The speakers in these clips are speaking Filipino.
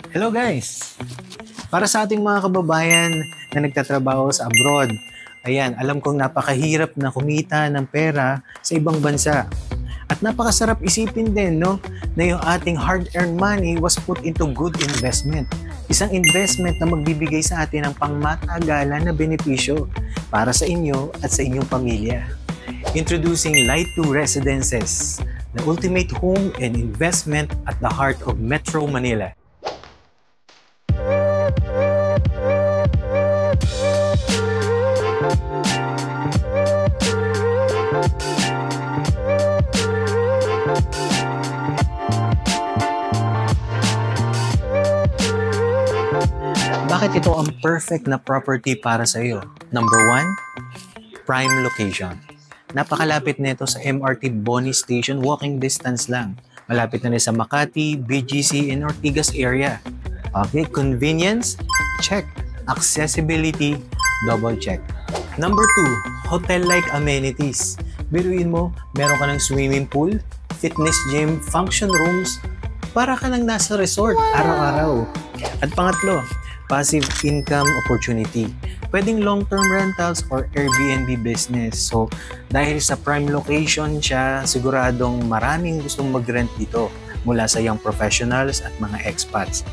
Hello guys! Para sa ating mga kababayan na nagtatrabaho sa abroad, ayan, alam kong napakahirap na kumita ng pera sa ibang bansa. At napakasarap isipin din, no, na yung ating hard-earned money was put into good investment. Isang investment na magbibigay sa atin ng pangmatagalan na benepisyo para sa inyo at sa inyong pamilya. Introducing Light 2 Residences, the ultimate home and investment at the heart of Metro Manila. Bakit ito ang perfect na property para sa iyo? Number 1, prime location. Napakalapit nito sa MRT Boni Station, walking distance lang. Malapit na rin sa Makati, BGC, and Ortigas area. Okay, convenience? Check. Accessibility? Double check. Number 2, hotel-like amenities. Biruin mo, meron ka ng swimming pool, fitness gym, function rooms, para ka nang nasa resort araw-araw. At pangatlo, passive income opportunity. Pwedeng long-term rentals or Airbnb business. So, dahil sa prime location siya, siguradong maraming gustong mag-rent dito mula sa young professionals at mga expats.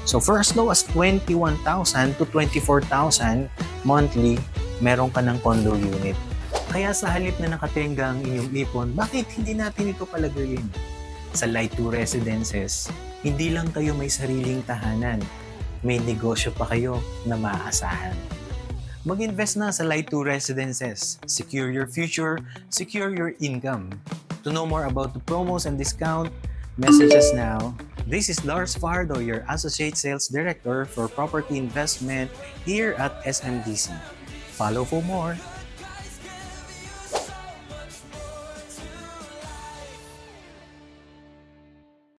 So, for as low as 21,000 to 24,000 monthly, meron ka ng condo unit. Kaya sa halip na nakatenga ang inyong ipon, bakit hindi natin ito palagayin? Sa Light 2 Residences, hindi lang kayo may sariling tahanan, may negosyo pa kayo na maaasahan. Mag-invest na sa Light 2 Residences. Secure your future, secure your income. To know more about the promos and discount, message us now. This is Lars Fardo, your Associate Sales Director for Property Investment here at SMDC. Follow for more.